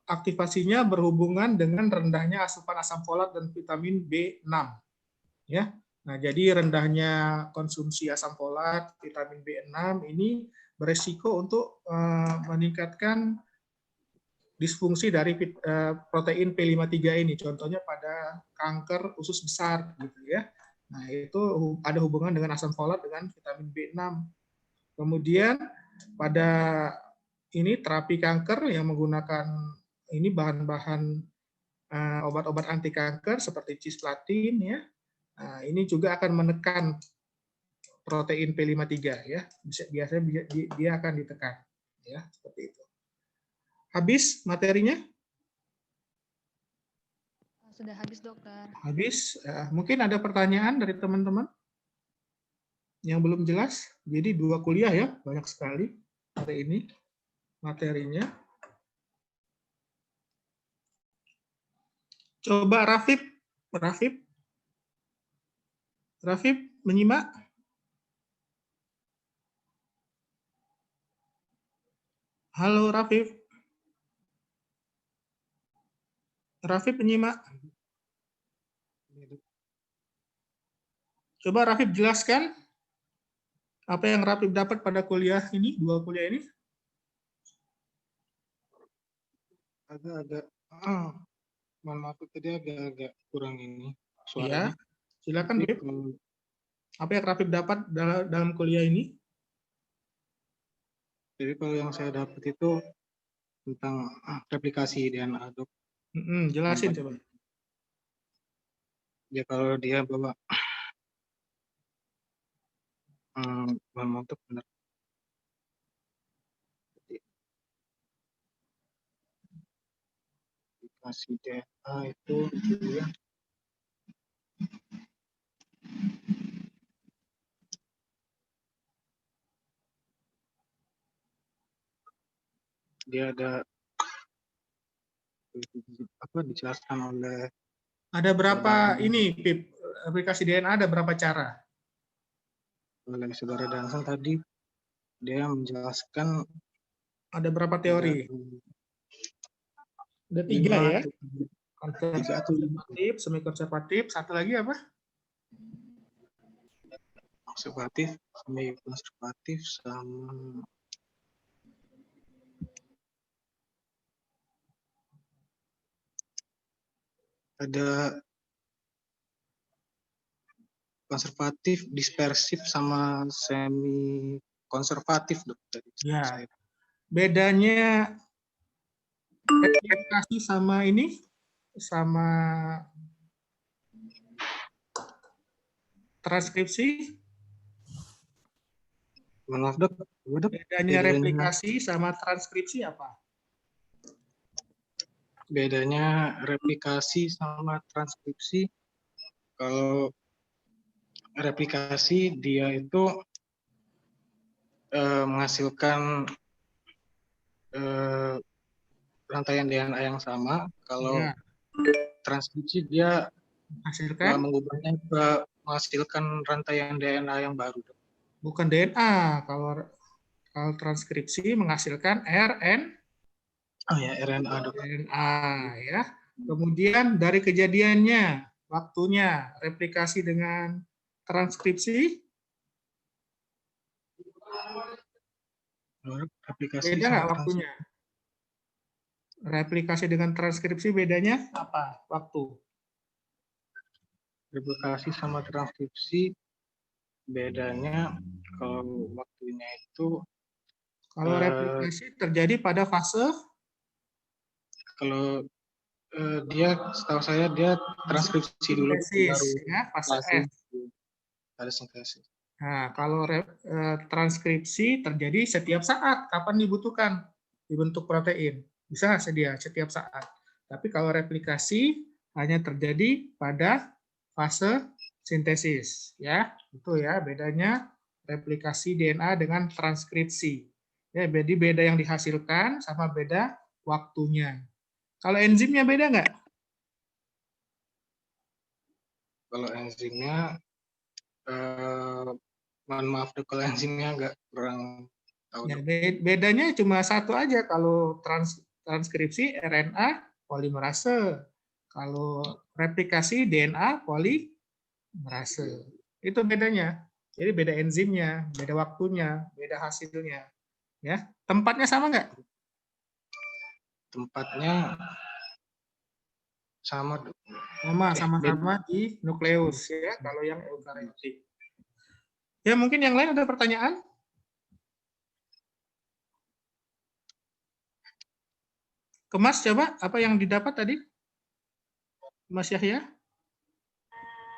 aktivasinya berhubungan dengan rendahnya asupan asam folat dan vitamin B6. Ya. Nah, jadi rendahnya konsumsi asam folat, vitamin B6 ini beresiko untuk meningkatkan disfungsi dari protein P53 ini. Contohnya pada kanker usus besar gitu ya. Nah, itu ada hubungan dengan asam folat dengan vitamin B6. Kemudian pada ini terapi kanker yang menggunakan ini bahan-bahan obat-obat anti kanker seperti cisplatin ya. Nah, ini juga akan menekan protein P53 ya. Biasanya dia akan ditekan ya, seperti itu. Habis materinya? Sudah habis, dokter. Habis. Mungkin ada pertanyaan dari teman-teman yang belum jelas. Jadi 2 kuliah ya, banyak sekali hari ini materinya. Coba Rafif menyimak? Halo Rafif. Rafif menyimak? Coba Rafif jelaskan apa yang Rafif dapat pada kuliah ini, 2 kuliah ini. Agak-agak, mohon maaf tadi agak kurang ini suaranya. Ya, silakan Bib. Apa yang Rafif dapat dalam kuliah ini? Jadi kalau yang saya dapat itu tentang replikasi DNA, dok. Jelasin coba. Ya kalau dia bawa untuk benar. Replikasi DNA itu dia ada apa dijelaskan oleh ada berapa ini Pip, aplikasi DNA ada berapa cara? Oleh saudara Dansan tadi dia menjelaskan ada berapa teori? Ada 3 ya. Konservatif, semi konservatif, satu lagi apa? Konservatif, semi konservatif sama ada konservatif, dispersif sama semi konservatif, dok. Ya. Bedanya replikasi sama ini, sama transkripsi? Maaf, dok. Bedanya replikasi sama transkripsi apa? Bedanya replikasi sama transkripsi, kalau replikasi dia itu menghasilkan rantaian DNA yang sama. Kalau transkripsi dia mengubahnya ke menghasilkan rantaian DNA yang baru. Bukan DNA, kalau transkripsi menghasilkan RNA. RNA, dok. RNA ya. Kemudian dari kejadiannya, waktunya, replikasi dengan transkripsi. Beda nggak waktunya? Replikasi dengan transkripsi bedanya apa? Waktu. Replikasi sama transkripsi bedanya kalau waktunya itu. Kalau replikasi terjadi pada fase? Kalau dia, setahu saya dia transkripsi dulu baru ya, fase F. Ada sintesis. Nah, kalau transkripsi terjadi setiap saat, kapan dibutuhkan dibentuk protein, bisa setiap saat. Tapi kalau replikasi hanya terjadi pada fase sintesis, ya. Itu ya bedanya replikasi DNA dengan transkripsi. Ya, jadi beda yang dihasilkan sama beda waktunya. Kalau enzimnya beda nggak? Kalau enzimnya, mohon maaf deh, kalau enzimnya nggak kurang tahu. Ya, bedanya cuma satu aja. Kalau transkripsi RNA polimerase, kalau replikasi DNA polimerase. Itu bedanya. Jadi beda enzimnya, beda waktunya, beda hasilnya. Ya, tempatnya sama nggak? Tempatnya sama, Dok. Sama-sama di nukleus ya. Kalau yang eukariotik. Ya, mungkin yang lain ada pertanyaan? Kemas coba apa yang didapat tadi? Mas Yahya?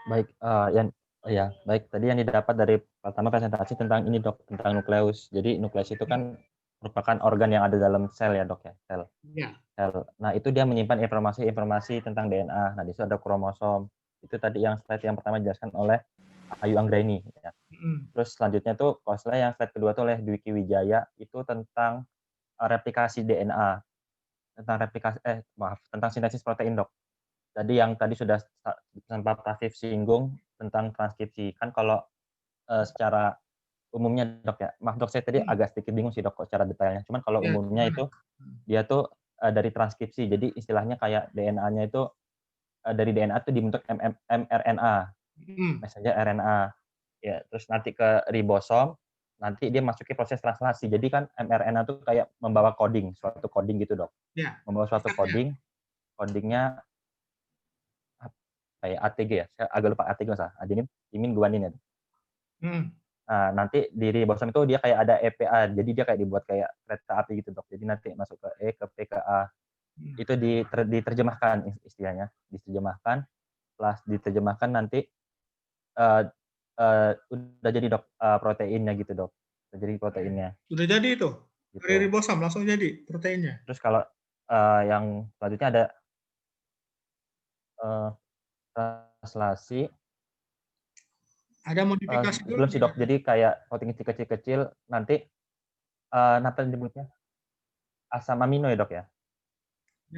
Baik, baik. Tadi yang didapat dari pertama presentasi tentang ini dok, tentang nukleus. Jadi nukleus itu kan merupakan organ yang ada dalam sel ya dok ya, sel. Ya. Sel. Nah itu dia menyimpan informasi tentang DNA. Nah di situ ada kromosom. Itu tadi yang slide yang pertama dijelaskan oleh Ayu Anggraini. Ya. Terus selanjutnya tuh, kalau yang slide kedua tuh oleh Dwiki Wijaya itu tentang replikasi DNA, tentang sintesis protein dok. Jadi yang tadi sudah sempat Rafif singgung tentang transkripsi. Kan kalau secara umumnya dok ya, maaf dok saya tadi agak sedikit bingung sih dok kok secara detailnya. Cuman kalau umumnya itu dia tuh dari transkripsi. Jadi istilahnya kayak DNA-nya itu dari DNA itu dibentuk mRNA, messenger RNA. Ya, terus nanti ke ribosom, nanti dia masuki proses translasi. Jadi kan mRNA itu kayak membawa coding, suatu coding gitu dok. Ya. Membawa suatu coding, codingnya kayak ATG ya, saya agak lupa ATG nggak salah, adenin, timin, guanin ya. Nah, nanti di ribosom itu dia kayak ada EPA, jadi dia kayak dibuat kayak kereta api gitu dok. Jadi nanti masuk ke E, ke P, ke A. Itu diterjemahkan istilahnya, diterjemahkan, setelah diterjemahkan nanti udah jadi dok proteinnya gitu dok. Udah jadi proteinnya. Udah jadi itu? Gitu. Dari ribosom langsung jadi proteinnya? Terus kalau yang selanjutnya ada translasi. Ada modifikasi dulu? Belum sih dok, jadi kayak protein kecil-kecil nanti apa disebutnya? Asam amino ya dok ya?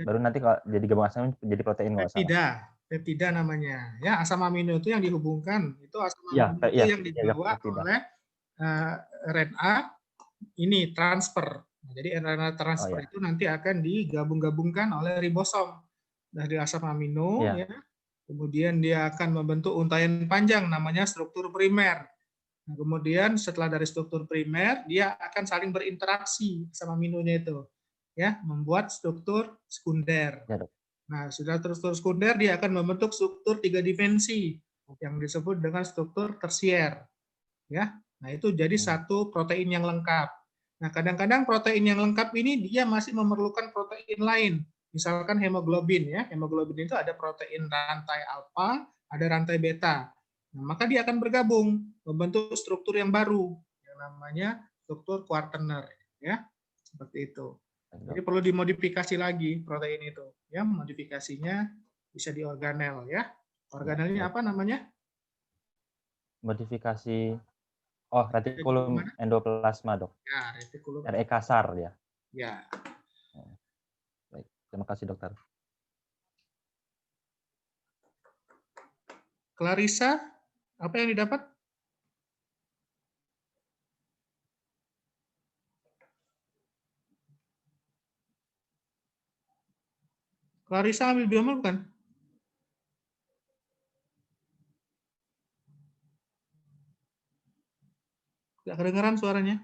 Baru nanti kalau jadi gabungan asam jadi protein nggak salah. Peptida namanya. Ya, asam amino itu yang dihubungkan. Itu asam amino itu yang dibawa oleh RNA ini transfer. Nah, jadi RNA transfer itu nanti akan digabung-gabungkan oleh ribosom dari asam amino ya. Kemudian dia akan membentuk untaian panjang namanya struktur primer. Nah, kemudian setelah dari struktur primer dia akan saling berinteraksi asam aminonya itu. Ya, membuat struktur sekunder. Nah, sudah struktur sekunder dia akan membentuk struktur 3 dimensi yang disebut dengan struktur tersier. Ya. Nah, itu jadi satu protein yang lengkap. Nah, kadang-kadang protein yang lengkap ini dia masih memerlukan protein lain. Misalkan hemoglobin ya. Hemoglobin itu ada protein rantai alfa, ada rantai beta. Nah, maka dia akan bergabung membentuk struktur yang baru yang namanya struktur quaterner ya. Seperti itu. Jadi perlu dimodifikasi lagi protein itu. Ya, modifikasinya bisa di organel ya. Organelnya apa namanya? Modifikasi retikulum endoplasma dok. Ya, retikulum. RE kasar ya. Ya. Baik, terima kasih dokter. Clarissa, apa yang didapat? Clarissa ambil biomal bukan? Tidak kedengeran suaranya.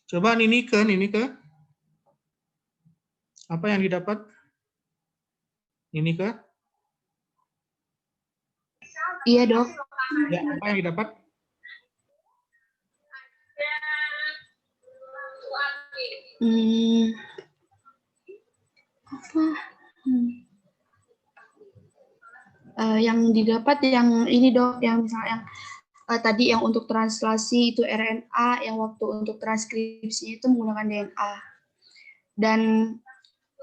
Coba Ninike. Apa yang didapat? Ninike? Iya, Dok. Ya, apa yang didapat? Apa? Yang didapat yang ini dok, yang misalnya yang tadi yang untuk translasi itu RNA, yang waktu untuk transkripsi itu menggunakan DNA. Dan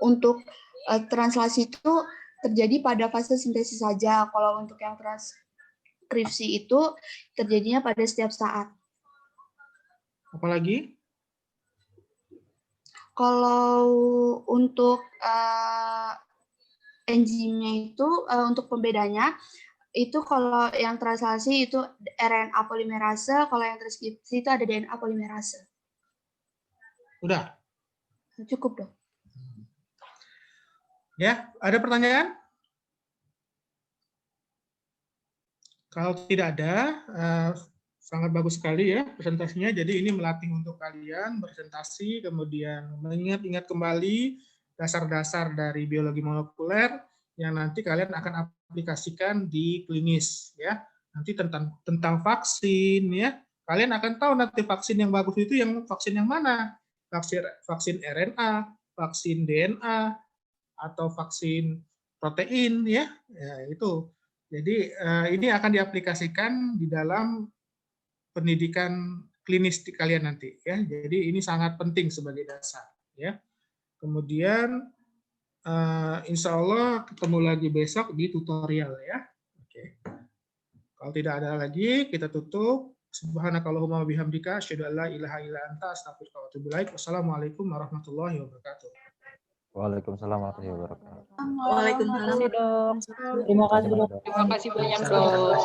untuk translasi itu terjadi pada fase sintesis saja. Kalau untuk yang transkripsi itu terjadinya pada setiap saat. Apalagi? Kalau untuk enzimnya itu untuk pembedanya itu kalau yang translasi itu RNA polimerase, kalau yang transkripsi itu ada DNA polimerase. Udah? Cukup dong. Ya, ada pertanyaan? Kalau tidak ada, sangat bagus sekali ya presentasinya. Jadi ini melatih untuk kalian presentasi, kemudian mengingat-ingat kembali dasar-dasar dari biologi molekuler yang nanti kalian akan aplikasikan di klinis ya. Nanti tentang vaksin ya. Kalian akan tahu nanti vaksin yang bagus itu yang vaksin yang mana? Vaksin RNA, vaksin DNA, atau vaksin protein ya. Ya itu. Jadi ini akan diaplikasikan di dalam pendidikan klinis di kalian nanti ya. Jadi ini sangat penting sebagai dasar ya. Kemudian insya Allah ketemu lagi besok di tutorial ya. Oke. Kalau tidak ada lagi kita tutup. Subhanakallahumma wa bihamdika asyhadu an la ilaha illa anta astaghfiruka wa atubu ilaik. Wassalamualaikum warahmatullahi wabarakatuh. Waalaikumsalam warahmatullahi wabarakatuh. Waalaikumsalam. Terima kasih dok. Terima kasih banyak dok.